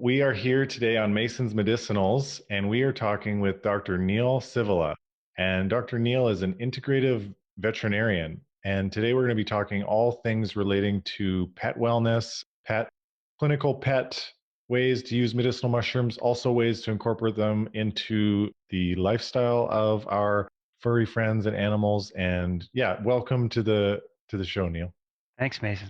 we are here today on Mason's Medicinals, and we are talking with Dr. Neal Sivula. And Dr. Neal is an integrative veterinarian. And today we're going to be talking all things relating to pet wellness, clinical pet ways to use medicinal mushrooms, also ways to incorporate them into the lifestyle of our furry friends and animals. And yeah, welcome to the show, Neal. Thanks, Mason.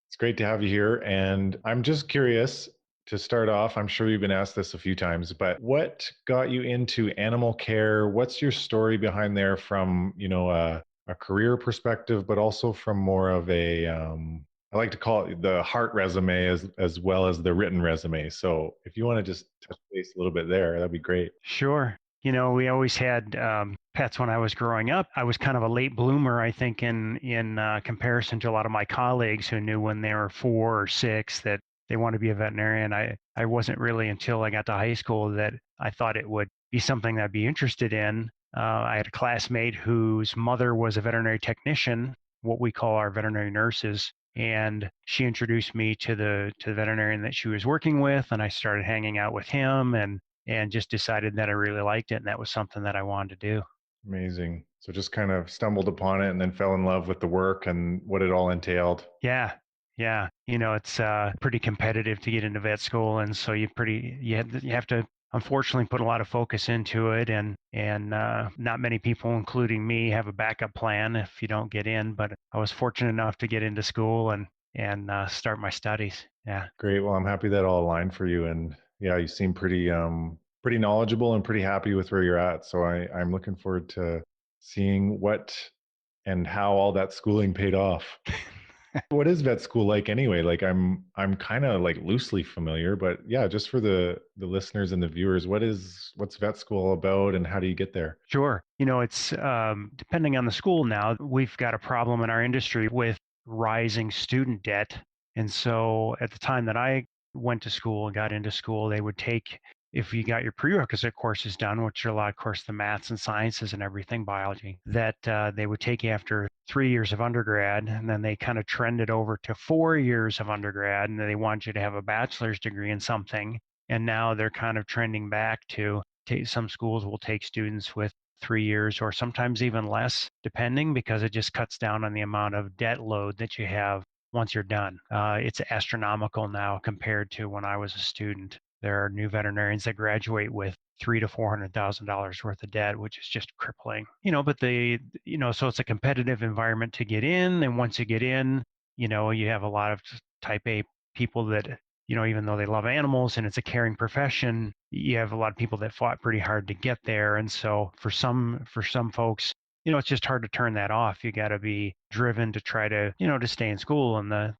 It's great to have you here. And I'm just curious to start off. I'm sure you've been asked this a few times, but what got you into animal care? What's your story behind there from, a career perspective, but also from more of I like to call it the heart resume as well as the written resume. So if you want to just touch base a little bit there, that'd be great. Sure. We always had pets when I was growing up. I was kind of a late bloomer, I think, in comparison to a lot of my colleagues who knew when they were 4 or 6 that they want to be a veterinarian. I wasn't really until I got to high school that I thought it would be something that I'd be interested in. I had a classmate whose mother was a veterinary technician, what we call our veterinary nurses. And she introduced me to the veterinarian that she was working with, and I started hanging out with him and just decided that I really liked it, and that was something that I wanted to do. Amazing. So just kind of stumbled upon it and then fell in love with the work and what it all entailed. Yeah, yeah. It's pretty competitive to get into vet school, and so you have to unfortunately put a lot of focus into it, and not many people, including me, have a backup plan if you don't get in. But I was fortunate enough to get into school and start my studies. Yeah. Great. Well, I'm happy that all aligned for you. And yeah, you seem pretty knowledgeable and pretty happy with where you're at. So I'm looking forward to seeing what and how all that schooling paid off. What is vet school like anyway? Like I'm kind of like loosely familiar, but yeah, just for the listeners and the viewers, what's vet school about and how do you get there? Sure. It's depending on the school now, we've got a problem in our industry with rising student debt. And so at the time that I went to school and got into school, they would take, if you got your prerequisite courses done, which are a lot, of course, the maths and sciences and everything, biology, that they would take you after 3 years of undergrad. And then they kind of trended over to 4 years of undergrad. And then they want you to have a bachelor's degree in something. And now they're kind of trending back to some schools will take students with 3 years or sometimes even less, depending, because it just cuts down on the amount of debt load that you have once you're done. It's astronomical now compared to when I was a student. There are new veterinarians that graduate with $300,000 to $400,000 worth of debt, which is just crippling. But so it's a competitive environment to get in, and once you get in, you have a lot of type A people that even though they love animals and it's a caring profession, you have a lot of people that fought pretty hard to get there. And so for some folks, it's just hard to turn that off. You got to be driven to try to stay in school. And the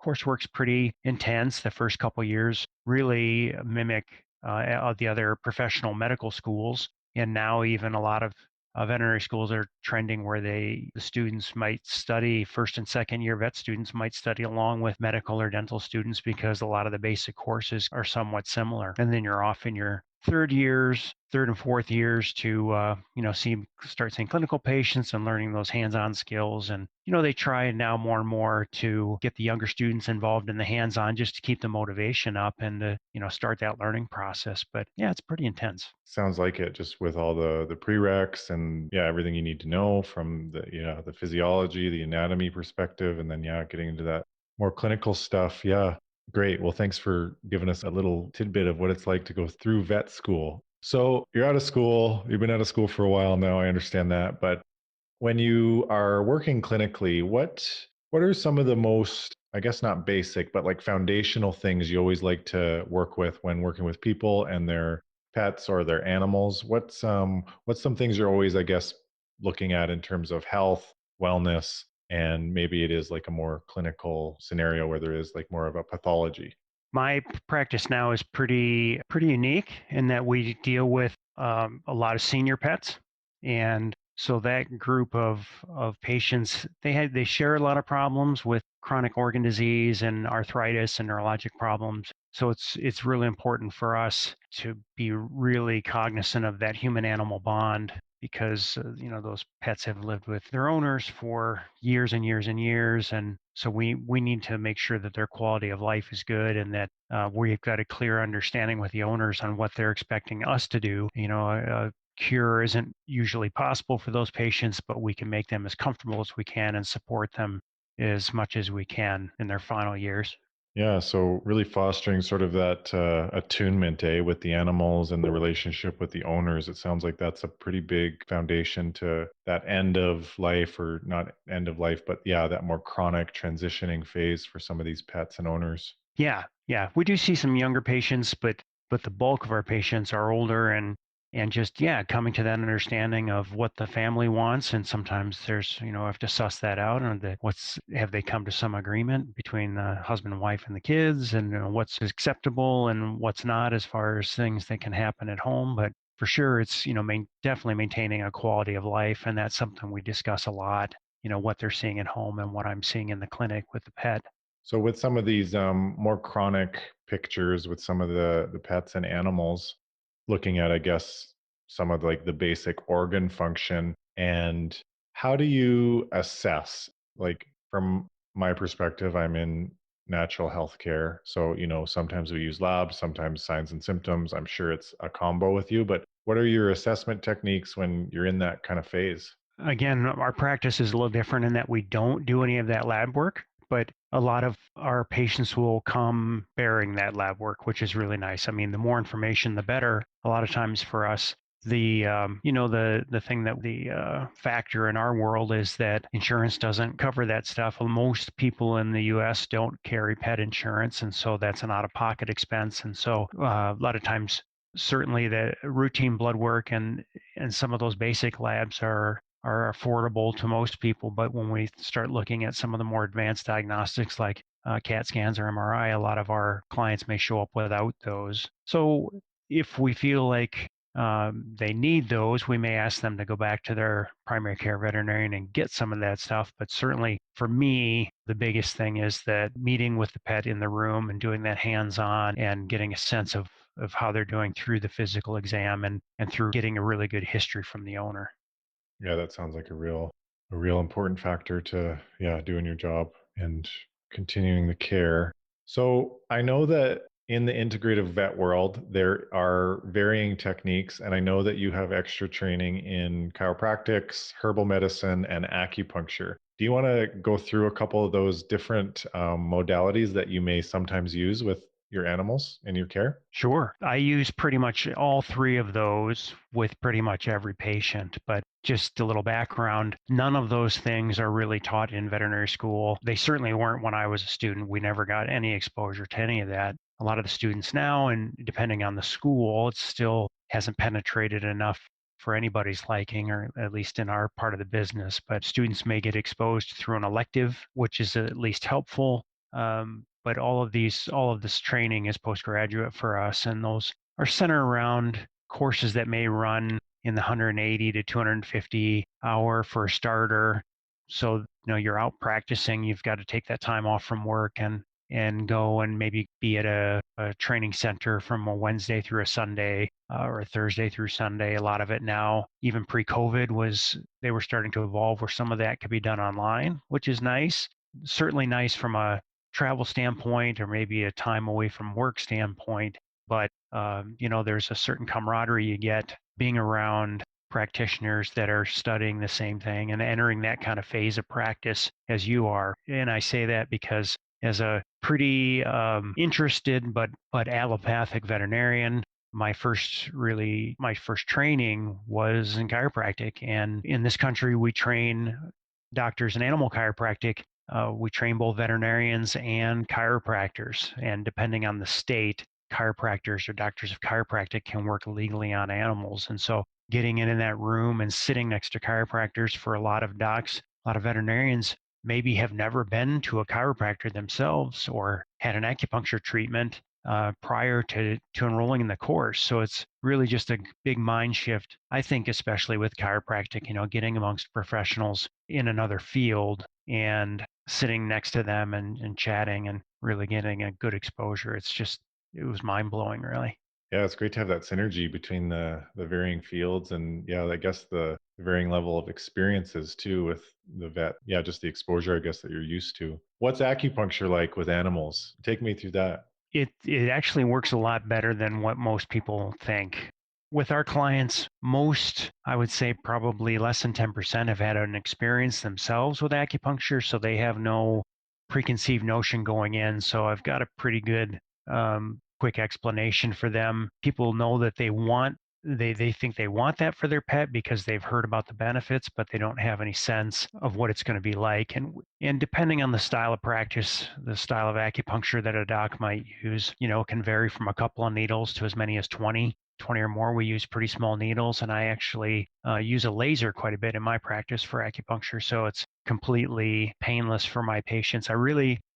coursework's pretty intense. The first couple years really mimic the other professional medical schools. And now even a lot of veterinary schools are trending where the students might study, first and second year vet students might study along with medical or dental students because a lot of the basic courses are somewhat similar. And then you're off in your third and fourth years to start seeing clinical patients and learning those hands-on skills. And they try now more and more to get the younger students involved in the hands-on just to keep the motivation up and to start that learning process. But yeah, it's pretty intense. Sounds like it, just with all the prereqs and yeah, everything you need to know from the physiology, the anatomy perspective, and then yeah, getting into that more clinical stuff. Yeah. Great. Well, thanks for giving us a little tidbit of what it's like to go through vet school. So you're out of school. You've been out of school for a while now. I understand that. But when you are working clinically, what are some of the most, I guess not basic, but like foundational things you always like to work with when working with people and their pets or their animals? What's some things you're always, I guess, looking at in terms of health, wellness, and maybe it is like a more clinical scenario where there is like more of a pathology. My practice now is pretty unique in that we deal with a lot of senior pets, and so that group of patients they share a lot of problems with chronic organ disease and arthritis and neurologic problems. So it's really important for us to be really cognizant of that human animal bond because those pets have lived with their owners for years and years and years, and so we need to make sure that their quality of life is good, and that we've got a clear understanding with the owners on what they're expecting us to do. A cure isn't usually possible for those patients, but we can make them as comfortable as we can and support them as much as we can in their final years. Yeah, so really fostering sort of that attunement, with the animals and the relationship with the owners. It sounds like that's a pretty big foundation to that end of life, or not end of life, but yeah, that more chronic transitioning phase for some of these pets and owners. Yeah, yeah. We do see some younger patients, but the bulk of our patients are older, and just coming to that understanding of what the family wants. And sometimes there's have to suss that out, and what's have they come to some agreement between the husband and wife and the kids, and what's acceptable and what's not, as far as things that can happen at home. But for sure, it's definitely maintaining a quality of life, and that's something we discuss a lot. What they're seeing at home and what I'm seeing in the clinic with the pet. So with some of these more chronic pictures with some of the pets and animals, looking at, I guess, some of like the basic organ function, and how do you assess, like from my perspective, I'm in natural health care. So, sometimes we use labs, sometimes signs and symptoms. I'm sure it's a combo with you, but what are your assessment techniques when you're in that kind of phase? Again, our practice is a little different in that we don't do any of that lab work, but a lot of our patients will come bearing that lab work, which is really nice. I mean, the more information, the better. A lot of times for us, the thing that the factor in our world is that insurance doesn't cover that stuff. Well, most people in the U.S. don't carry pet insurance, and so that's an out-of-pocket expense. And so a lot of times, certainly the routine blood work and some of those basic labs are affordable to most people. But when we start looking at some of the more advanced diagnostics like CAT scans or MRI, a lot of our clients may show up without those. So if we feel like they need those, we may ask them to go back to their primary care veterinarian and get some of that stuff. But certainly for me, the biggest thing is that meeting with the pet in the room and doing that hands-on and getting a sense of how they're doing through the physical exam, and through getting a really good history from the owner. Yeah, that sounds like a real important factor to, yeah, doing your job and continuing the care. So I know that in the integrative vet world, there are varying techniques, and I know that you have extra training in chiropractics, herbal medicine, and acupuncture. Do you want to go through a couple of those different modalities that you may sometimes use with your animals in your care? Sure. I use pretty much all three of those with pretty much every patient. But just a little background, none of those things are really taught in veterinary school. They certainly weren't when I was a student. We never got any exposure to any of that. A lot of the students now, and depending on the school, it still hasn't penetrated enough for anybody's liking, or at least in our part of the business. But students may get exposed through an elective, which is at least helpful. But all of this training is postgraduate for us, and those are centered around courses that may run in the 180 to 250 hour for a starter. So, you're out practicing, you've got to take that time off from work and go and maybe be at a training center from a Wednesday through a Sunday, or a Thursday through Sunday. A lot of it now, even pre-COVID, they were starting to evolve where some of that could be done online, which is nice. Certainly nice from a travel standpoint, or maybe a time away from work standpoint. But there's a certain camaraderie you get being around practitioners that are studying the same thing and entering that kind of phase of practice as you are. And I say that because, as a pretty interested but allopathic veterinarian, my first training was in chiropractic. And in this country, we train doctors in animal chiropractic. We train both veterinarians and chiropractors, and depending on the state, chiropractors or doctors of chiropractic can work legally on animals. And so getting in that room and sitting next to chiropractors, for a lot of docs, a lot of veterinarians maybe have never been to a chiropractor themselves or had an acupuncture treatment prior to enrolling in the course. So it's really just a big mind shift, I think, especially with chiropractic, getting amongst professionals in another field and sitting next to them and chatting and really getting a good exposure. It was mind blowing, really. Yeah, it's great to have that synergy between the varying fields and yeah, I guess the varying level of experiences too with the vet. Yeah, just the exposure I guess that you're used to. What's acupuncture like with animals? Take me through that. It actually works a lot better than what most people think. With our clients, most, I would say probably less than 10% have had an experience themselves with acupuncture, so they have no preconceived notion going in. So I've got a pretty good quick explanation for them. People know that they think they want that for their pet because they've heard about the benefits, but they don't have any sense of what it's going to be like. And depending on the style of practice, the style of acupuncture that a doc might use, can vary from a couple of needles to as many as 20 or more. We use pretty small needles, and I actually use a laser quite a bit in my practice for acupuncture. So it's completely painless for my patients.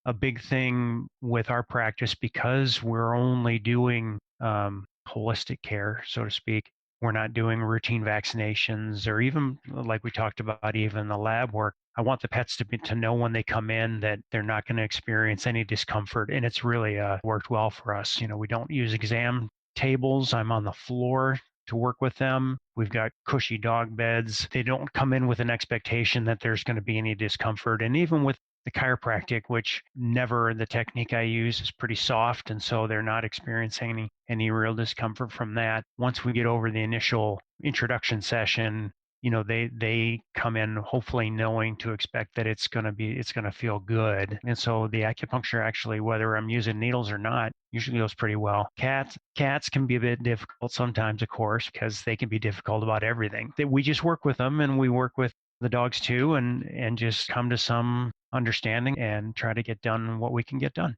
A big thing with our practice, because we're only doing holistic care, so to speak. We're not doing routine vaccinations or even like we talked about, even the lab work. I want the pets to know when they come in that they're not going to experience any discomfort. And it's really worked well for us. We don't use exam tables. I'm on the floor to work with them. We've got cushy dog beds. They don't come in with an expectation that there's going to be any discomfort. And even with the chiropractic, which never the technique I use is pretty soft, and so they're not experiencing any real discomfort from that. Once we get over the initial introduction session, they come in hopefully knowing to expect that it's gonna feel good. And so the acupuncture actually, whether I'm using needles or not, usually goes pretty well. Cats can be a bit difficult sometimes, of course, because they can be difficult about everything. We just work with them, and we work with the dogs too, and just come to some understanding and try to get done what we can get done.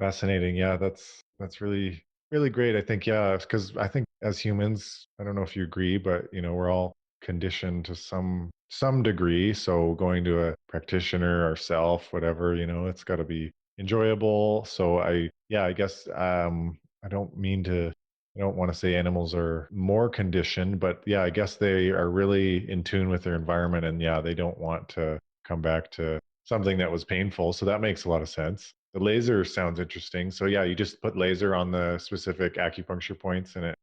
Fascinating. Yeah, that's really really great. I think yeah, because I think as humans, I don't know if you agree, but we're all conditioned to some degree. So going to a practitioner ourself, whatever, it's got to be enjoyable. So I guess I don't mean to. I don't want to say animals are more conditioned, but yeah, I guess they are really in tune with their environment, and yeah, they don't want to come back to something that was painful. So that makes a lot of sense. The laser sounds interesting. So yeah, you just put laser on the specific acupuncture points and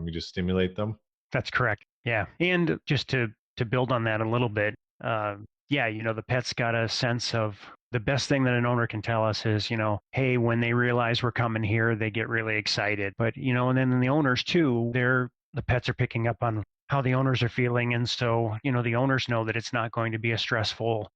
you just stimulate them. That's correct. Yeah. And just to build on that a little bit, yeah, the pet's got a sense of the best thing that an owner can tell us is, hey, when they realize we're coming here, they get really excited. But, and then the owners too, the pets are picking up on how the owners are feeling. And so, the owners know that it's not going to be a stressful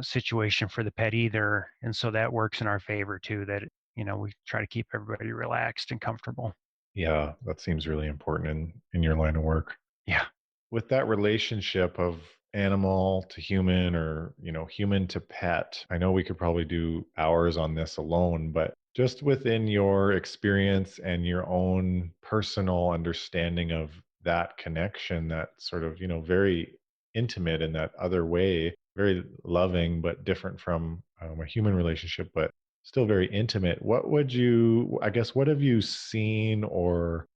situation for the pet either. And so that works in our favor too, that, we try to keep everybody relaxed and comfortable. Yeah, that seems really important in your line of work. Yeah. With that relationship of animal to human or human to pet, I know we could probably do hours on this alone, but just within your experience and your own personal understanding of that connection, that sort of very intimate in that other way, very loving but different from a human relationship, but still very intimate. What would you, I guess, what have you seen or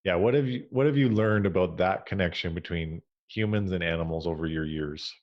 yeah, what have you learned about that connection between humans and animals over your years?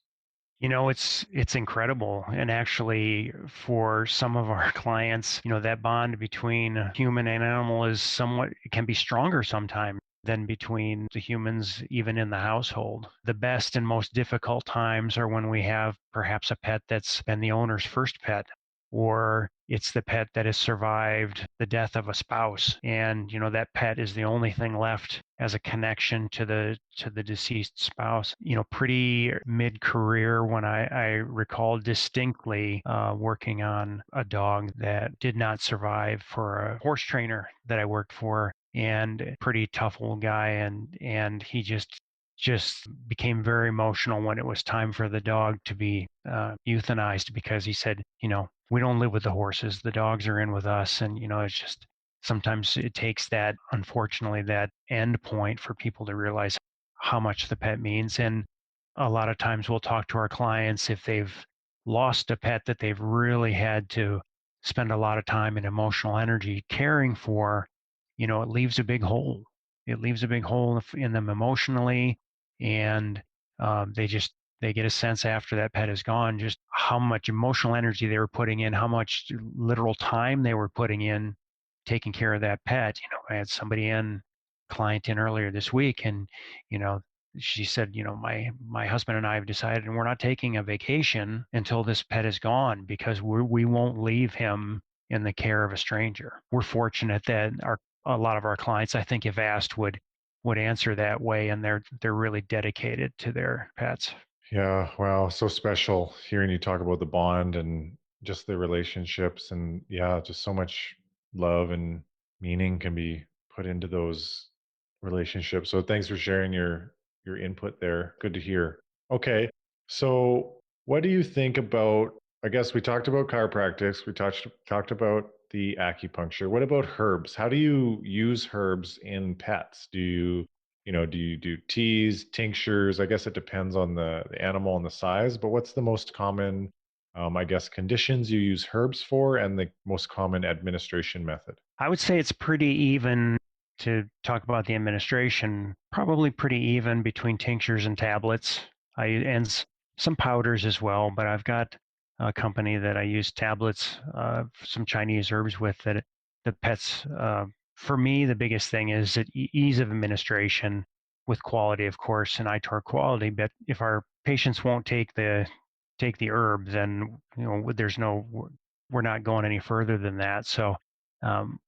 It's incredible. And actually for some of our clients, that bond between human and animal is somewhat it can be stronger sometimes than between the humans even in the household. The best and most difficult times are when we have perhaps a pet that's been the owner's first pet, or it's the pet that has survived the death of a spouse, and that pet is the only thing left as a connection to the deceased spouse. Pretty mid-career when I recall distinctly working on a dog that did not survive for a horse trainer that I worked for, and pretty tough old guy, and he just became very emotional when it was time for the dog to be euthanized, because he said, we don't live with the horses, the dogs are in with us. And it's just sometimes it takes that, unfortunately, that end point for people to realize how much the pet means. And a lot of times we'll talk to our clients if they've lost a pet that they've really had to spend a lot of time and emotional energy caring for. It leaves a big hole. It leaves a big hole in them emotionally, and they get a sense after that pet is gone just how much emotional energy they were putting in, how much literal time they were putting in taking care of that pet. I had somebody in client in earlier this week, and you know, she said, my husband and I have decided, and we're not taking a vacation until this pet is gone because we won't leave him in the care of a stranger. We're fortunate that a lot of our clients, I think, if asked, would answer that way, and they're really dedicated to their pets. Yeah, wow, so special hearing you talk about the bond and just the relationships, and yeah, just so much love and meaning can be put into those relationships. So thanks for sharing your input there. Good to hear. Okay. So what do you think about, I guess we talked about chiropractics, we talked about the acupuncture. What about herbs? How do you use herbs in pets? Do you do teas, tinctures? I guess it depends on the animal and the size, but what's the most common, I guess, conditions you use herbs for and the most common administration method? I would say it's pretty even. To talk about the administration, probably pretty even between tinctures and tablets. Some powders as well, but I've got a company that I use tablets, some Chinese herbs with that. The pets, for me, the biggest thing is that ease of administration with quality, of course, and eye toward quality. But if our patients won't take the herb, then there's no, we're not going any further than that. So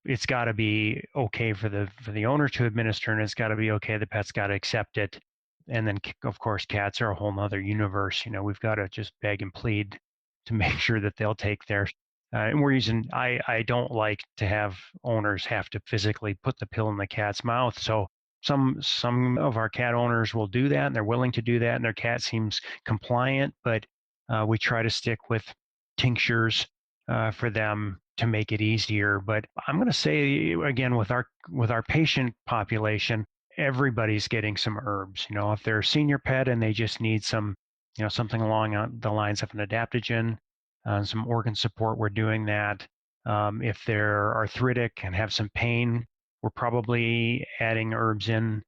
it's got to be okay for the owner to administer, and it's got to be okay. The pet's got to accept it, and then of course cats are a whole nother universe. We've got to just beg and plead to make sure that they'll take theirs. And we're using. I don't like to have owners have to physically put the pill in the cat's mouth. So some of our cat owners will do that, and they're willing to do that, and their cat seems compliant. But we try to stick with tinctures for them to make it easier. But I'm going to say again, with our patient population, everybody's getting some herbs. If they're a senior pet and they just need something along the lines of an adaptogen, some organ support, we're doing that. If they're arthritic and have some pain, we're probably adding herbs in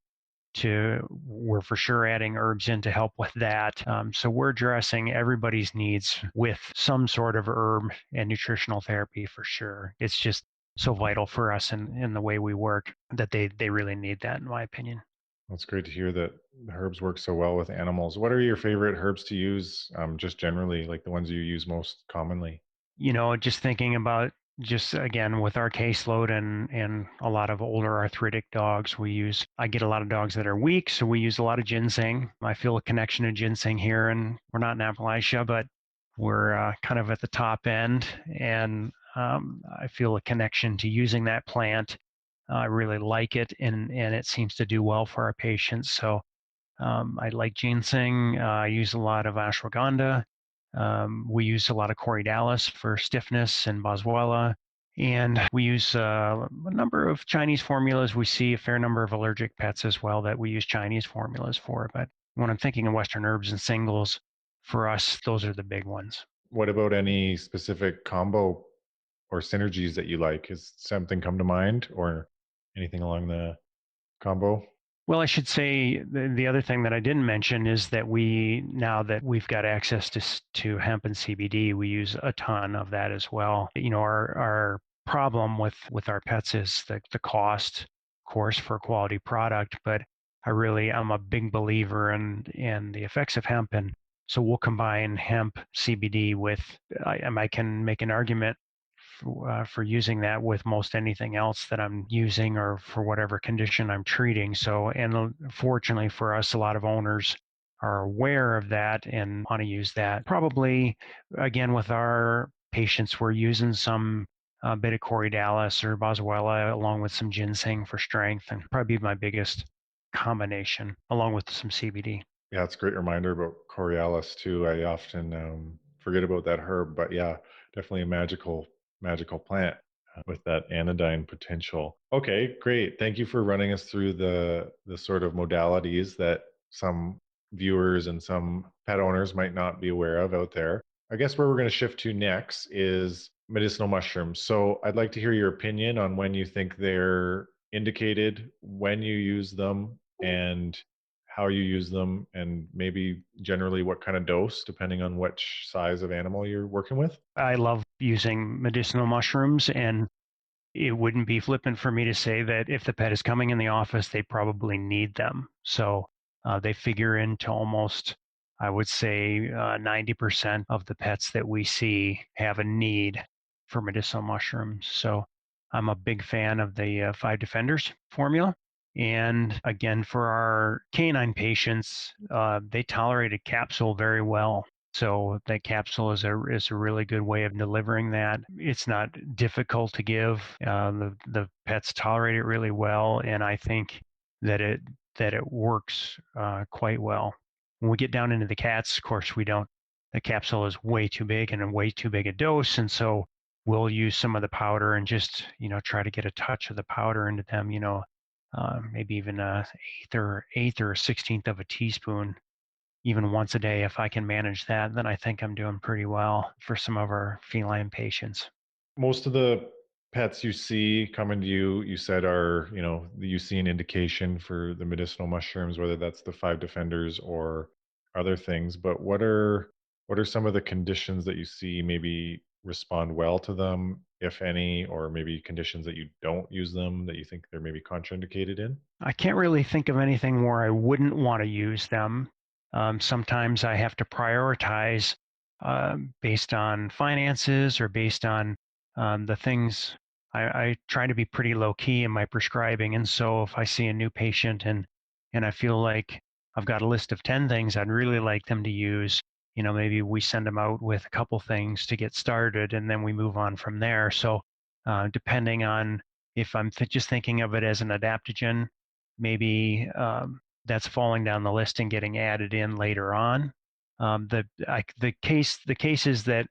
we're for sure adding herbs in to help with that. So we're addressing everybody's needs with some sort of herb and nutritional therapy for sure. It's just so vital for us in the way we work that they really need that, in my opinion. It's great to hear that the herbs work so well with animals. What are your favorite herbs to use, just generally, like the ones you use most commonly? Just thinking about just again with our caseload and a lot of older arthritic dogs, I get a lot of dogs that are weak, so we use a lot of ginseng. I feel a connection to ginseng here, and we're not in Appalachia, but we're kind of at the top end, and I feel a connection to using that plant. I really like it, and it seems to do well for our patients. So I like ginseng. I use a lot of ashwagandha. We use a lot of corydalis for stiffness and boswellia. And we use a number of Chinese formulas. We see a fair number of allergic pets as well that we use Chinese formulas for. But when I'm thinking of Western herbs and singles, for us, those are the big ones. What about any specific combo or synergies that you like? Is something come to mind or anything along the combo? Well, I should say the other thing that I didn't mention is that now that we've got access to hemp and CBD, we use a ton of that as well. Our problem with our pets is the cost, of course, for a quality product. But I'm a big believer in the effects of hemp, and so we'll combine hemp CBD with. I can make an argument for using that with most anything else that I'm using or for whatever condition I'm treating. So, and fortunately for us, a lot of owners are aware of that and want to use that. Probably, again, with our patients, we're using some bit of corydalis or boswellia along with some ginseng for strength, and probably my biggest combination along with some CBD. Yeah, it's a great reminder about Coriolis too. I often forget about that herb, but yeah, definitely a magical plant with that anodyne potential. Okay, great. Thank you for running us through the sort of modalities that some viewers and some pet owners might not be aware of out there. I guess where we're going to shift to next is medicinal mushrooms. So I'd like to hear your opinion on when you think they're indicated, when you use them, and how you use them, and maybe generally what kind of dose, depending on which size of animal you're working with. I love using medicinal mushrooms, and it wouldn't be flippant for me to say that if the pet is coming in the office, they probably need them. So they figure into almost, I would say, 90% of the pets that we see have a need for medicinal mushrooms. So I'm a big fan of the Five Defenders formula. And again, for our canine patients, they tolerate a capsule very well. So that capsule is a really good way of delivering that. It's not difficult to give. The pets tolerate it really well, and I think that it works quite well. When we get down into the cats, of course, we don't. The capsule is way too big and a way too big a dose, and so we'll use some of the powder and just try to get a touch of the powder into them. Maybe even a eighth or a 16th of a teaspoon even once a day. If I can manage that, then I think I'm doing pretty well for some of our feline patients. Most of the pets you see coming to you, you said are, you see an indication for the medicinal mushrooms, whether that's the five defenders or other things. But what are some of the conditions that you see maybe respond well to them, if any, or maybe conditions that you don't use them that you think they're maybe contraindicated in? I can't really think of anything where I wouldn't want to use them. Sometimes I have to prioritize based on finances or based on the things. I try to be pretty low key in my prescribing, and so if I see a new patient and I feel like I've got a list of 10 things I'd really like them to use, maybe we send them out with a couple things to get started, and then we move on from there. So depending on if I'm just thinking of it as an adaptogen, maybe that's falling down the list and getting added in later on. The case is that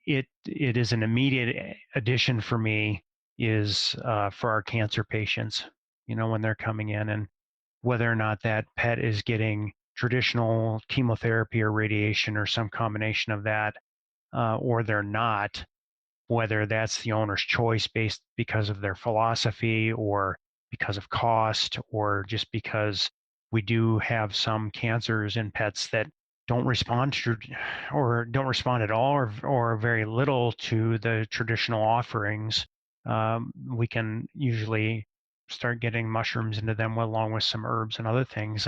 it is an immediate addition for me is for our cancer patients. When they're coming in, and whether or not that pet is getting traditional chemotherapy or radiation or some combination of that, or they're not, whether that's the owner's choice based because of their philosophy or because of cost or just because we do have some cancers in pets that don't respond to or don't respond at all or very little to the traditional offerings. We can usually start getting mushrooms into them along with some herbs and other things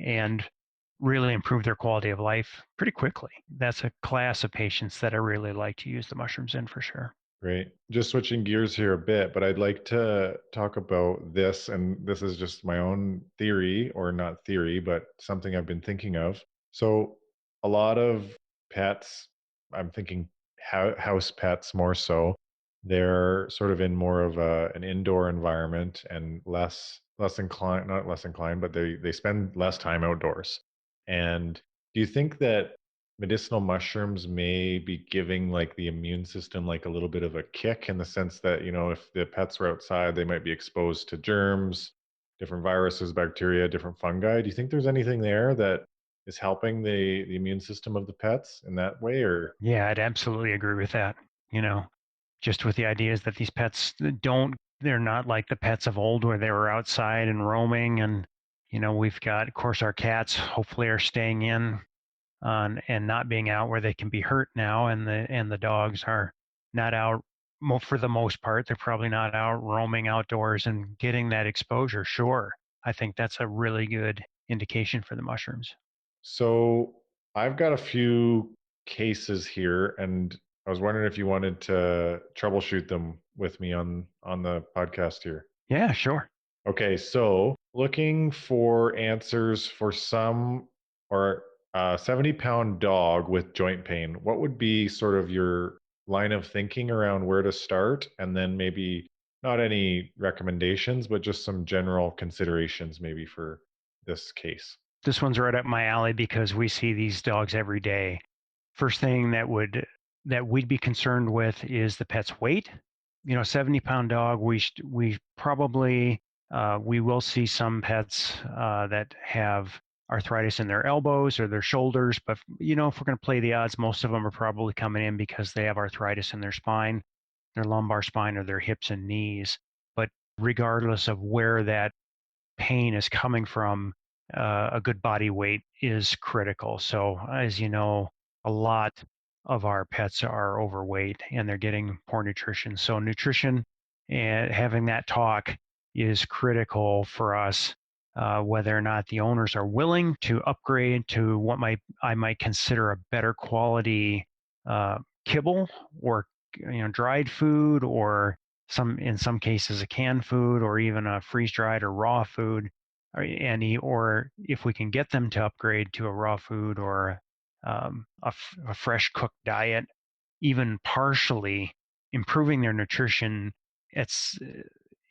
and really improve their quality of life pretty quickly. That's a class of patients that I really like to use the mushrooms in for sure. Great. Just switching gears here a bit, but I'd like to talk about this, and this is just my own theory, or not theory, but something I've been thinking of. So, a lot of pets, I'm thinking house pets more so, they're sort of in more of an indoor environment and less inclined, not less inclined, but they spend less time outdoors. And do you think that medicinal mushrooms may be giving like the immune system like a little bit of a kick, in the sense that, if the pets were outside, they might be exposed to germs, different viruses, bacteria, different fungi? Do you think there's anything there that is helping the immune system of the pets in that way? Or Yeah, I'd absolutely agree with that. You know, just with the ideas that these pets they're not like the pets of old where they were outside and roaming. And, we've got, of course, our cats hopefully are staying in and not being out where they can be hurt now. And the dogs are not out for the most part. They're probably not out roaming outdoors and getting that exposure. Sure. I think that's a really good indication for the mushrooms. so I've got a few cases here, and I was wondering if you wanted to troubleshoot them with me on the podcast here. Yeah, sure. Okay, so looking for answers for some, or a 70-pound dog with joint pain. What would be sort of your line of thinking around where to start? And then maybe not any recommendations, but just some general considerations maybe for this case. This one's right up my alley because we see these dogs every day. First thing that we'd be concerned with is the pet's weight. 70-pound dog, we probably we will see some pets that have arthritis in their elbows or their shoulders, but if we're going to play the odds, most of them are probably coming in because they have arthritis in their spine, their lumbar spine, or their hips and knees. But regardless of where that pain is coming from, a good body weight is critical. So, as you know, a lot of our pets are overweight and they're getting poor nutrition. So, nutrition and having that talk is critical for us, whether or not the owners are willing to upgrade to what I might consider a better quality kibble, or dried food, or in some cases a canned food, or even a freeze dried or raw food, or if we can get them to upgrade to a raw food, or a fresh cooked diet, even partially improving their nutrition, it's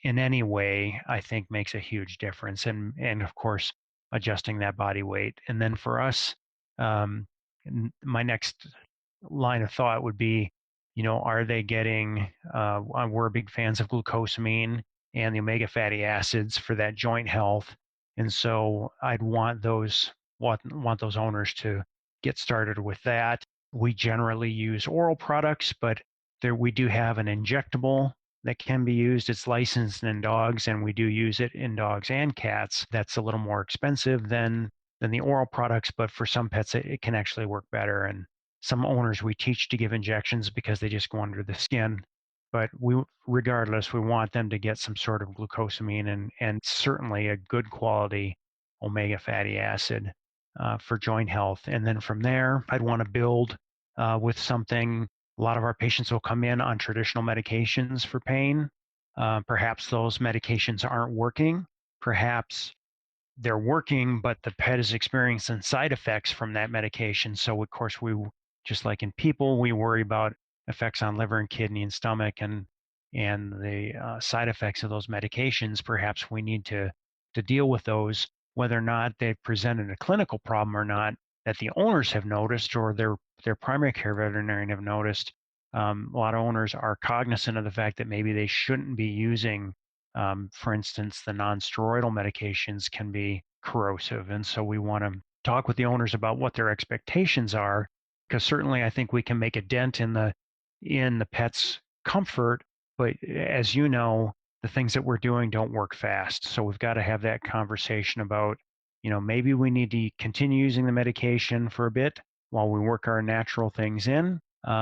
in any way, I think makes a huge difference. And of course, adjusting that body weight. And then for us, my next line of thought would be, are they getting, we're big fans of glucosamine and the omega fatty acids for that joint health. And so I'd want those owners to get started with that. We generally use oral products, but we do have an injectable that can be used. It's licensed in dogs, and we do use it in dogs and cats. That's a little more expensive than the oral products, but for some pets, it can actually work better. And some owners we teach to give injections because they just go under the skin. But regardless, we want them to get some sort of glucosamine, and certainly a good quality omega fatty acid for joint health. And then from there, I'd want to build with something. A lot of our patients will come in on traditional medications for pain. Perhaps those medications aren't working. Perhaps they're working, but the pet is experiencing side effects from that medication. So, of course, just like in people, we worry about effects on liver and kidney and stomach, and the side effects of those medications. Perhaps we need to deal with those, whether or not they've presented a clinical problem or not, that the owners have noticed, or their primary care veterinarian have noticed. A lot of owners are cognizant of the fact that maybe they shouldn't be using, for instance, the non-steroidal medications can be corrosive. And so we want to talk with the owners about what their expectations are, because certainly I think we can make a dent in the pet's comfort. But as you know, the things that we're doing don't work fast. So we've got to have that conversation about, maybe we need to continue using the medication for a bit while we work our natural things in.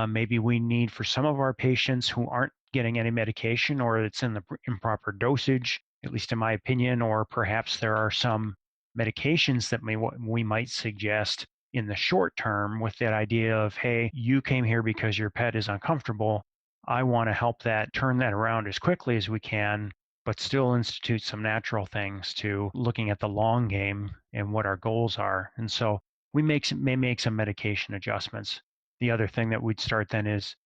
Maybe we need, for some of our patients who aren't getting any medication, or it's in the improper dosage, at least in my opinion, or perhaps there are some medications that we might suggest in the short term, with that idea of, hey, you came here because your pet is uncomfortable. I want to help turn that around as quickly as we can, but still institute some natural things to looking at the long game and what our goals are. And so we may make some medication adjustments. The other thing that we'd start then is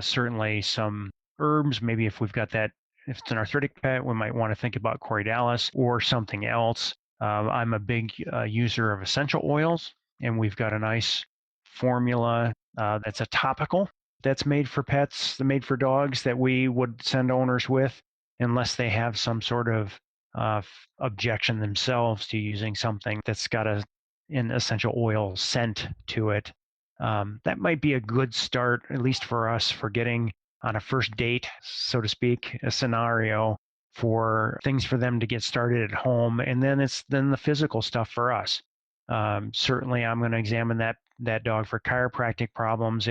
certainly some herbs. Maybe if it's an arthritic pet, we might want to think about Corydalis or something else. I'm a big user of essential oils, and we've got a nice formula that's a topical that's made for pets, made for dogs, that we would send owners with, unless they have some sort of objection themselves to using something that's got an essential oil scent to it. That might be a good start, at least for us, for getting on a first date, so to speak, a scenario for things for them to get started at home. And then it's the physical stuff for us. Certainly, I'm going to examine that dog for chiropractic problems,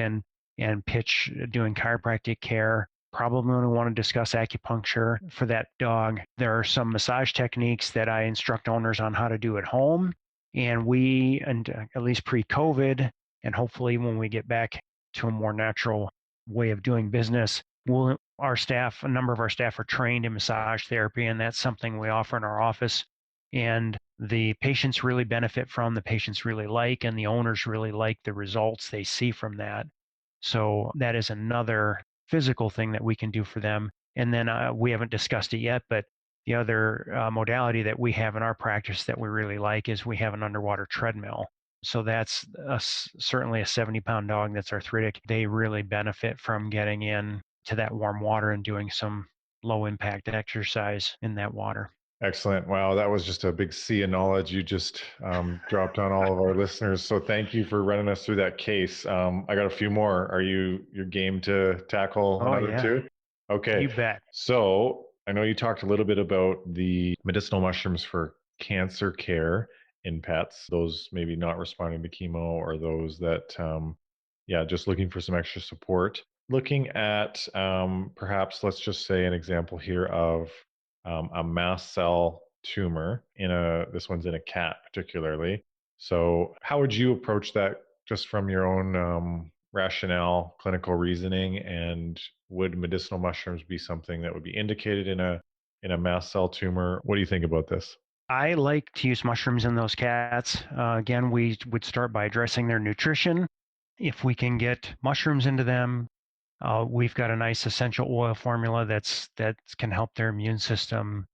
and pitch doing chiropractic care. Probably going to want to discuss acupuncture for that dog. There are some massage techniques that I instruct owners on how to do at home. And at least pre-COVID, and hopefully when we get back to a more natural way of doing business, a number of our staff are trained in massage therapy, and that's something we offer in our office. And the patients really benefit from, the patients really like, and the owners really like the results they see from that. So that is another physical thing that we can do for them. And then we haven't discussed it yet, but the other modality that we have in our practice that we really like is we have an underwater treadmill. So that's certainly a 70-pound dog that's arthritic. They really benefit from getting in to that warm water and doing some low impact exercise in that water. Excellent. Wow, that was just a big sea of knowledge you just dropped on all of our listeners. So thank you for running us through that case. I got a few more. Are your game to tackle Oh, another yeah, two? Okay. you bet. So I know you talked a little bit about the medicinal mushrooms for cancer care in pets, those maybe not responding to chemo, or those that, yeah, just looking for some extra support. looking at perhaps, let's just say, an example here of a mast cell tumor this one's in a cat particularly. So how would you approach that just from your own rationale, clinical reasoning, and would medicinal mushrooms be something that would be indicated in a mast cell tumor? What do you think about this? I like to use mushrooms in those cats. Again, we would start by addressing their nutrition. If we can get mushrooms into them, we've got a nice essential oil formula that can help their immune system.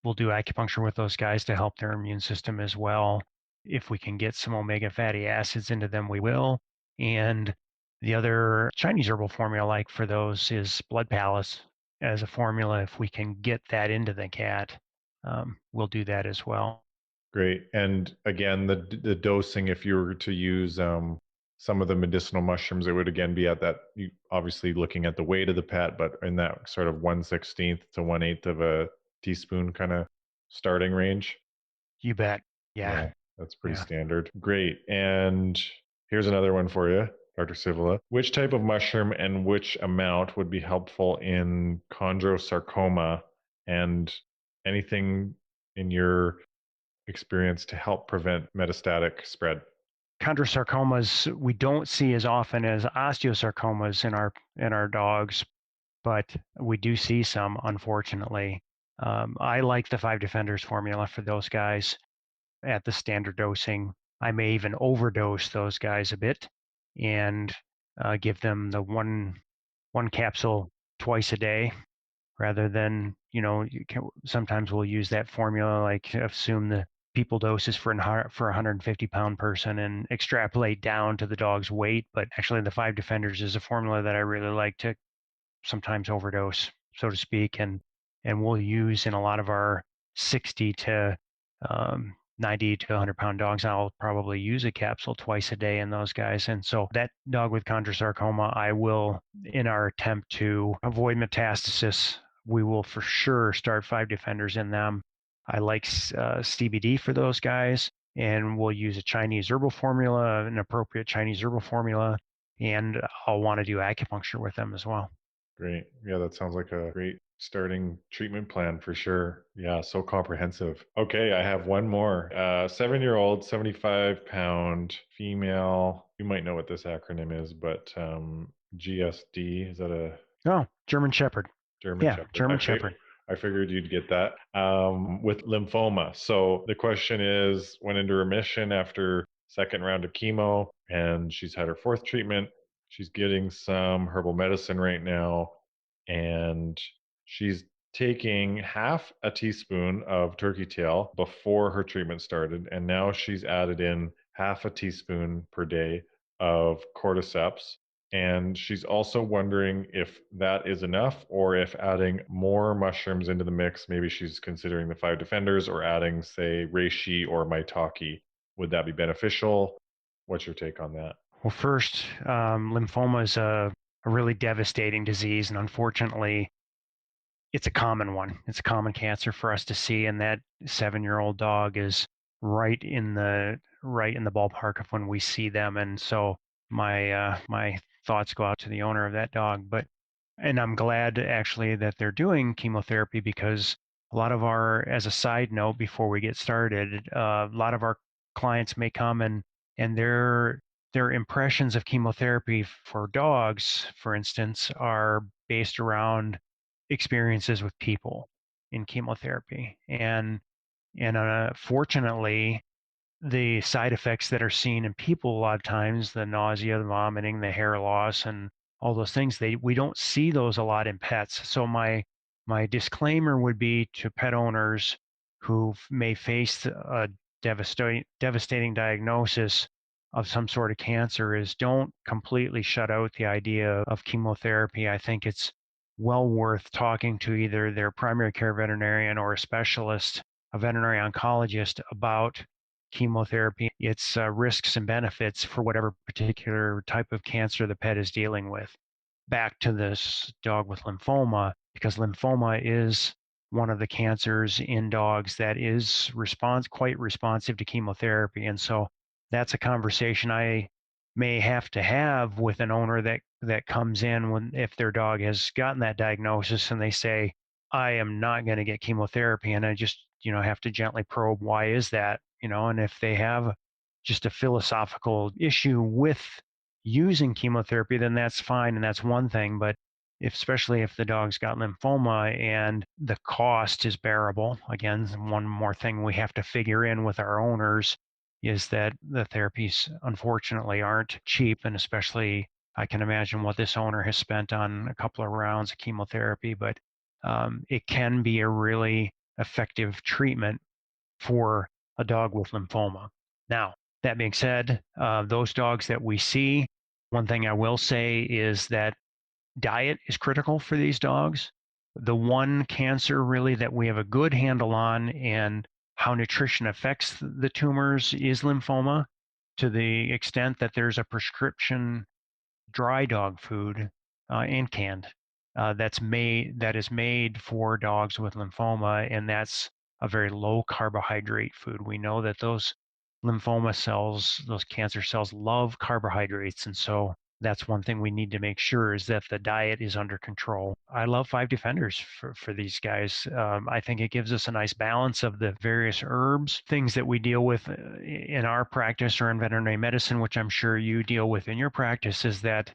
We'll do acupuncture with those guys to help their immune system as well. If we can get some omega fatty acids into them, we will. And the other Chinese herbal formula I like for those is blood palace as a formula. If we can get that into the cat, we'll do that as well. Great. And again, the dosing, if you were to use some of the medicinal mushrooms, it would again be at that, you obviously looking at the weight of the pet, but in that sort of 1/16 to 1/8 of a teaspoon kind of starting range. You bet. Yeah. Yeah, that's pretty Yeah. standard. Great. And here's another one for you, Dr. Sivula. Which type of mushroom and which amount would be helpful in chondrosarcoma, and anything in your experience to help prevent metastatic spread? Chondrosarcomas we don't see as often as osteosarcomas in our dogs, but we do see some, unfortunately. I like the Five Defenders formula for those guys at the standard dosing. I may even overdose those guys a bit and give them the one capsule twice a day rather than, sometimes we'll use that formula, like assume the people doses for a 150-pound person and extrapolate down to the dog's weight. But actually, the Five Defenders is a formula that I really like to sometimes overdose, so to speak, and we'll use in a lot of our 60 to 90 to 100-pound dogs. I'll probably use a capsule twice a day in those guys. And so that dog with chondrosarcoma, I will, in our attempt to avoid metastasis, we will for sure start Five Defenders in them. I like CBD for those guys, and we'll use a Chinese herbal formula, an appropriate Chinese herbal formula, and I'll want to do acupuncture with them as well. Great. Yeah, that sounds like a great starting treatment plan for sure. Yeah, so comprehensive. Okay, I have one more. 7-year-old, 75-pound female. You might know what this acronym is, but GSD, is that a Oh, German Shepherd. German Yeah, Shepherd? German Shepherd. I figured you'd get that. With lymphoma. So the question is, went into remission after second round of chemo, and she's had her fourth treatment. She's getting some herbal medicine right now, and she's taking half a teaspoon of turkey tail before her treatment started, and now she's added in half a teaspoon per day of cordyceps. And she's also wondering if that is enough, or if adding more mushrooms into the mix, maybe she's considering the Five Defenders or adding, say, reishi or maitake. Would that be beneficial? What's your take on that? Well, first, lymphoma is a really devastating disease, and unfortunately, it's a common one. It's a common cancer for us to see, and that 7-year-old dog is right in the ballpark of when we see them. And so my thoughts go out to the owner of that dog. And I'm glad actually that they're doing chemotherapy, because a lot of as a side note, before we get started, a lot of our clients may come and their impressions of chemotherapy for dogs, for instance, are based around experiences with people in chemotherapy. And fortunately, the side effects that are seen in people a lot of times, the nausea, the vomiting, the hair loss, and all those things, we don't see those a lot in pets. So my disclaimer would be to pet owners who may face a devastating diagnosis of some sort of cancer is, don't completely shut out the idea of chemotherapy. I think it's well worth talking to either their primary care veterinarian or a specialist, a veterinary oncologist, about chemotherapy, its risks and benefits for whatever particular type of cancer the pet is dealing with. Back to this dog with lymphoma, because lymphoma is one of the cancers in dogs that is quite responsive to chemotherapy. And so that's a conversation I may have to have with an owner that comes in when if their dog has gotten that diagnosis and they say, I am not going to get chemotherapy, and I just have to gently probe, why is that? And if they have just a philosophical issue with using chemotherapy, then that's fine and that's one thing. But especially if the dog's got lymphoma and the cost is bearable, again, one more thing we have to figure in with our owners is that the therapies unfortunately aren't cheap, and especially I can imagine what this owner has spent on a couple of rounds of chemotherapy, but it can be a really effective treatment for a dog with lymphoma. Now, that being said, those dogs that we see, one thing I will say is that diet is critical for these dogs. The one cancer really that we have a good handle on and how nutrition affects the tumors is lymphoma, to the extent that there's a prescription dry dog food and canned that is made for dogs with lymphoma, and that's a very low carbohydrate food. We know that those lymphoma cells, those cancer cells, love carbohydrates, and so that's one thing we need to make sure is that the diet is under control. I love Five Defenders for these guys. I think it gives us a nice balance of the various herbs, things that we deal with in our practice or in veterinary medicine, which I'm sure you deal with in your practice, is that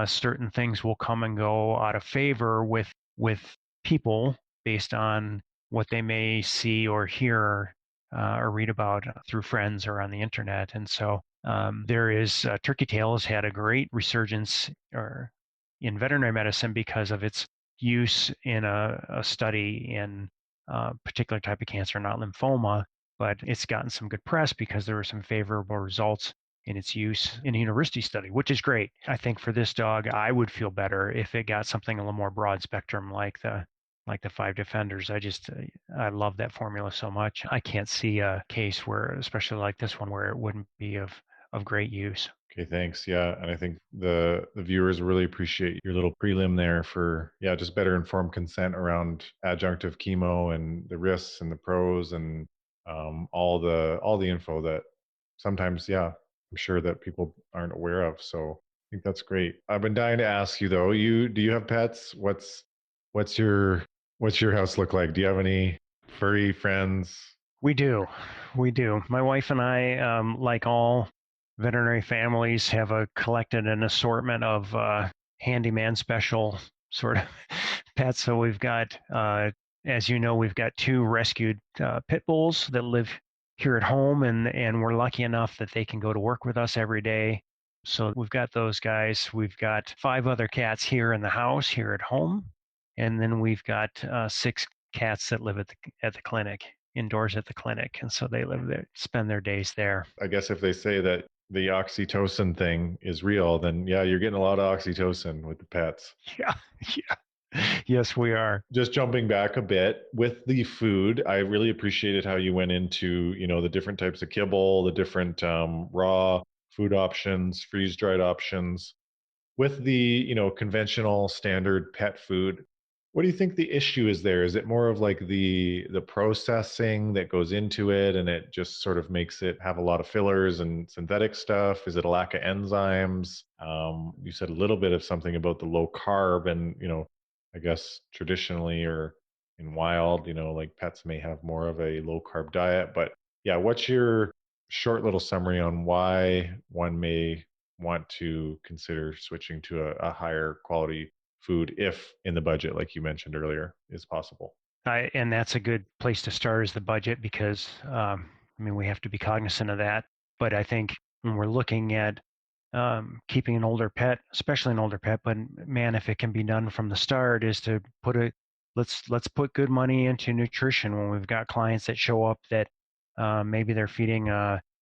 certain things will come and go out of favor with people based on what they may see or hear or read about through friends or on the internet. And so there is turkey tail has had a great resurgence or in veterinary medicine because of its use in a study in a particular type of cancer, not lymphoma, but it's gotten some good press because there were some favorable results in its use in a university study, which is great. I think for this dog, I would feel better if it got something a little more broad spectrum like the Five Defenders. I love that formula so much. I can't see a case where, especially like this one, where it wouldn't be of great use. Okay, thanks. Yeah, and I think the viewers really appreciate your little prelim there for just better informed consent around adjunctive chemo and the risks and the pros and all the info that sometimes I'm sure that people aren't aware of. So I think that's great. I've been dying to ask you though. Do you have pets? What's your what's your house look like? Do you have any furry friends? We do. We do. My wife and I, like all veterinary families, have collected an assortment of handyman special sort of pets. So we've got, as you know, we've got two rescued pit bulls that live here at home, and we're lucky enough that they can go to work with us every day. So we've got those guys. We've got five other cats here in the house, here at home, and then we've got six cats that live at the clinic, indoors at the clinic, and so they live there, spend their days there. I guess if they say that the oxytocin thing is real, then you're getting a lot of oxytocin with the pets. Yeah, yeah, yes, we are. Just jumping back a bit with the food, I really appreciated how you went into, the different types of kibble, the different raw food options, freeze dried options. With the, conventional standard pet food, what do you think the issue is there? Is it more of like the processing that goes into it and it just sort of makes it have a lot of fillers and synthetic stuff? Is it a lack of enzymes? You said a little bit of something about the low carb and, I guess traditionally or in wild, like pets may have more of a low carb diet. But yeah, what's your short little summary on why one may want to consider switching to a higher quality food if in the budget, like you mentioned earlier, is possible? And that's a good place to start, is the budget, because we have to be cognizant of that. But I think when we're looking at keeping an older pet, especially an older pet, but man, if it can be done from the start, is to let's put good money into nutrition. When we've got clients that show up that maybe they're feeding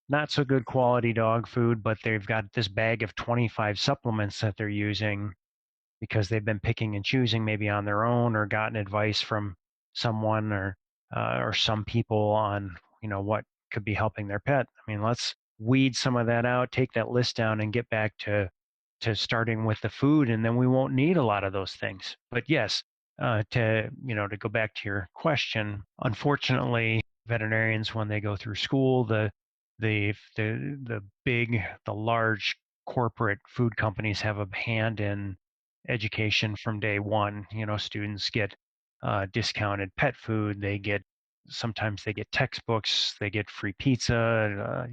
not so good quality dog food, but they've got this bag of 25 supplements that they're using because they've been picking and choosing maybe on their own or gotten advice from someone or some people on what could be helping their pet. Let's weed some of that out, take that list down, and get back to starting with the food, and then we won't need a lot of those things. But yes, to go back to your question, unfortunately, veterinarians, when they go through school, the large corporate food companies have a hand in education from day one. Students get discounted pet food. Sometimes they get textbooks. They get free pizza.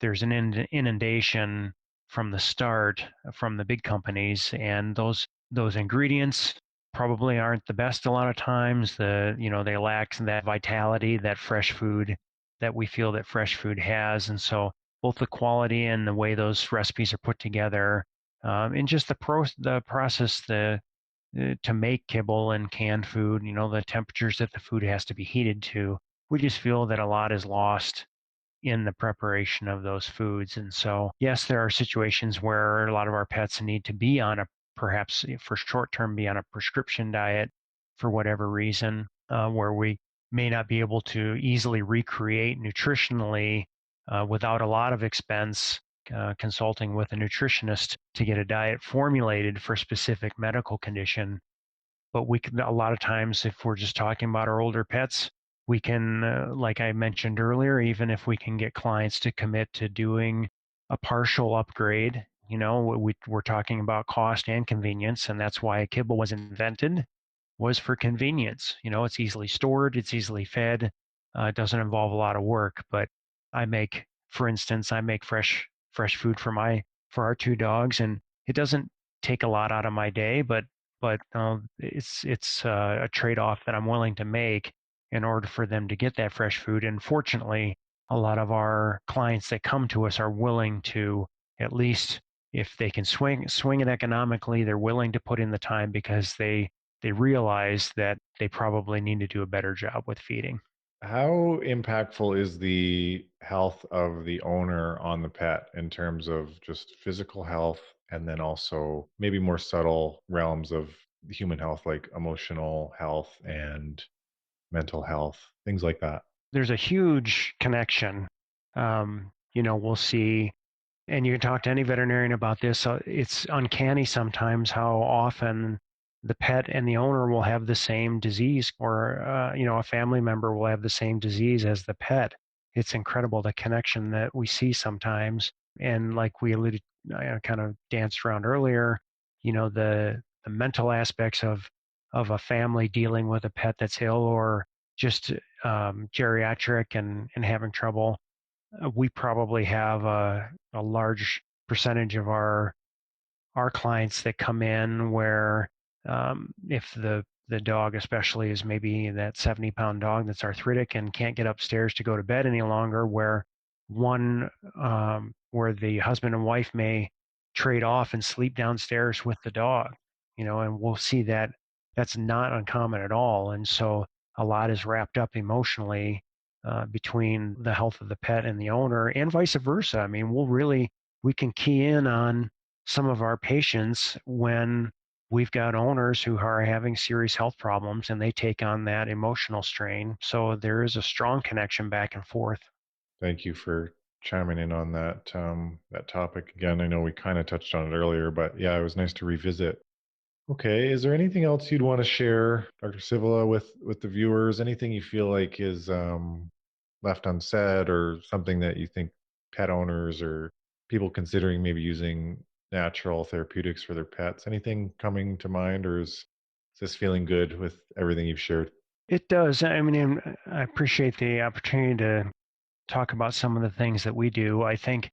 There's an inundation from the start from the big companies, and those ingredients probably aren't the best a lot of times. They lack that vitality that fresh food that we feel that fresh food has, and so both the quality and the way those recipes are put together, and just the process to make kibble and canned food, the temperatures that the food has to be heated to. We just feel that a lot is lost in the preparation of those foods. And so, yes, there are situations where a lot of our pets need to be on perhaps for short term, be on a prescription diet for whatever reason, where we may not be able to easily recreate nutritionally without a lot of expense. Consulting with a nutritionist to get a diet formulated for a specific medical condition. But we can, a lot of times, if we're just talking about our older pets, we can, like I mentioned earlier, even if we can get clients to commit to doing a partial upgrade, we're talking about cost and convenience, and that's why kibble was invented, was for convenience. It's easily stored, it's easily fed, it doesn't involve a lot of work. But for instance, I make fresh food for our two dogs, and it doesn't take a lot out of my day, but it's a trade-off that I'm willing to make in order for them to get that fresh food. And fortunately, a lot of our clients that come to us are willing to, at least if they can swing it economically, they're willing to put in the time because they realize that they probably need to do a better job with feeding. How impactful is the health of the owner on the pet in terms of just physical health and then also maybe more subtle realms of human health like emotional health and mental health, things like that? There's a huge connection. We'll see, and you can talk to any veterinarian about this. It's uncanny sometimes how often the pet and the owner will have the same disease, or a family member will have the same disease as the pet. It's incredible the connection that we see sometimes. And like we alluded, I kind of danced around earlier. The mental aspects of a family dealing with a pet that's ill or just geriatric and having trouble. We probably have a large percentage of our clients that come in where if the dog especially is maybe that 70-pound dog that's arthritic and can't get upstairs to go to bed any longer, where the husband and wife may trade off and sleep downstairs with the dog, and we'll see that that's not uncommon at all. And so a lot is wrapped up emotionally between the health of the pet and the owner, and vice versa. I mean, we can key in on some of our patients when we've got owners who are having serious health problems and they take on that emotional strain. So there is a strong connection back and forth. Thank you for chiming in on that topic again. I know we kind of touched on it earlier, but yeah, it was nice to revisit. Okay, is there anything else you'd want to share, Dr. Sivula, with the viewers? Anything you feel like is left unsaid, or something that you think pet owners or people considering maybe using natural therapeutics for their pets? Anything coming to mind, or is this feeling good with everything you've shared? It does. I mean, I appreciate the opportunity to talk about some of the things that we do. I think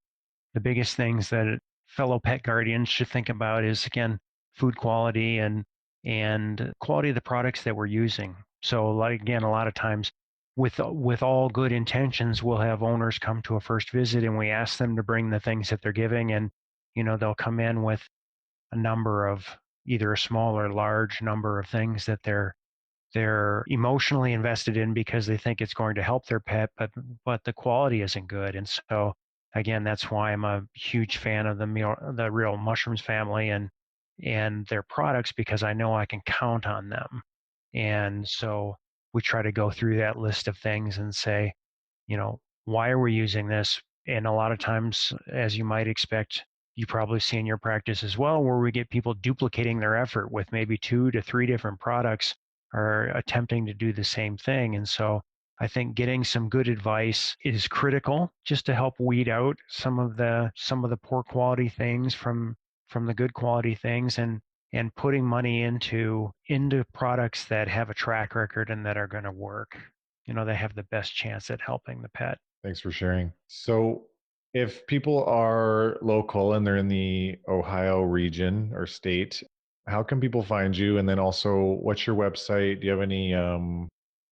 the biggest things that fellow pet guardians should think about is, again, food quality and quality of the products that we're using. So, like, again, a lot of times with all good intentions, we'll have owners come to a first visit and we ask them to bring the things that they're giving, and they'll come in with a number of, either a small or large number of things that they're emotionally invested in because they think it's going to help their pet, but the quality isn't good. And so, again, that's why I'm a huge fan of the Real Mushrooms family and their products, because I know I can count on them. And so we try to go through that list of things and say, why are we using this? And a lot of times, as you might expect, you probably see in your practice as well, where we get people duplicating their effort with maybe 2 to 3 different products, are attempting to do the same thing. And so I think getting some good advice is critical just to help weed out some of the poor quality things from the good quality things, and putting money into products that have a track record and that are going to work. They have the best chance at helping the pet. Thanks for sharing. So, if people are local and they're in the Ohio region or state, how can people find you? And then also, what's your website? Do you have any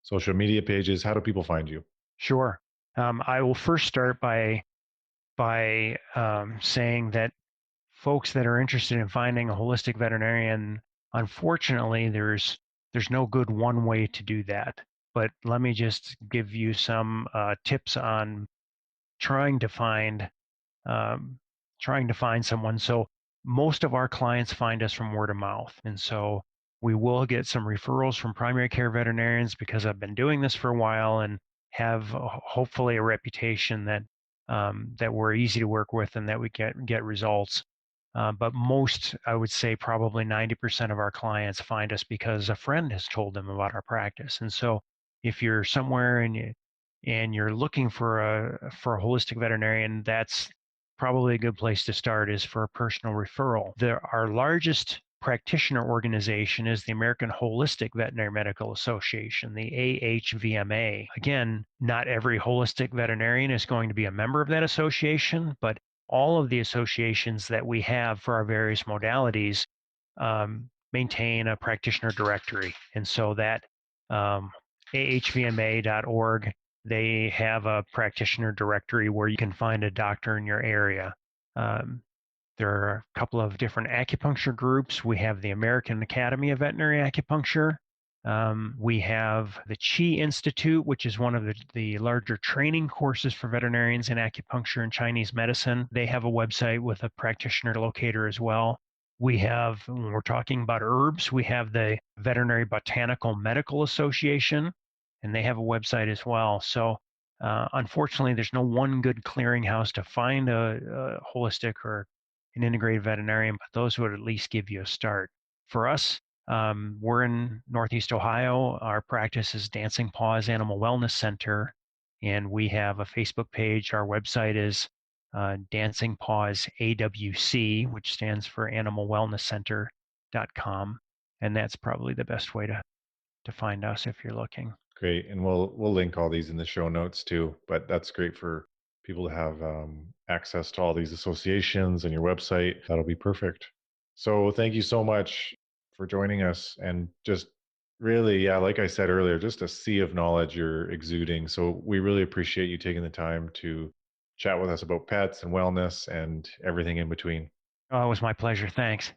social media pages? How do people find you? Sure. I will first start by saying that folks that are interested in finding a holistic veterinarian, unfortunately, there's no good one way to do that. But let me just give you some tips on trying to find um, trying to find someone. So most of our clients find us from word of mouth, and so we will get some referrals from primary care veterinarians because I've been doing this for a while and have hopefully a reputation that we're easy to work with and that we get results. But most, I would say probably 90% of our clients find us because a friend has told them about our practice. And so if you're somewhere and you're looking for a holistic veterinarian, that's probably a good place to start is for a personal referral. Our largest practitioner organization is the American Holistic Veterinary Medical Association, the AHVMA. Again, not every holistic veterinarian is going to be a member of that association, but all of the associations that we have for our various modalities maintain a practitioner directory. And so that ahvma.org, they have a practitioner directory where you can find a doctor in your area. Um, there are a couple of different acupuncture groups. We have the American Academy of Veterinary Acupuncture. We have the Qi Institute, which is one of the larger training courses for veterinarians in acupuncture and Chinese medicine. They have a website with a practitioner locator as well. We have, when we're talking about herbs, we have the Veterinary Botanical Medical Association, and they have a website as well. So unfortunately, there's no one good clearinghouse to find a holistic or an integrated veterinarian, but those would at least give you a start. For us, we're in Northeast Ohio. Our practice is Dancing Paws Animal Wellness Center, and we have a Facebook page. Our website is Dancing Paws AWC, which stands for Animal Wellness Center.com, and that's probably the best way to find us if you're looking. Great, and we'll link all these in the show notes too. But that's great for people to have access to all these associations and your website. That'll be perfect. So thank you so much for joining us, and just really, yeah, like I said earlier, just a sea of knowledge you're exuding. So we really appreciate you taking the time to chat with us about pets and wellness and everything in between. Oh, it was my pleasure. Thanks.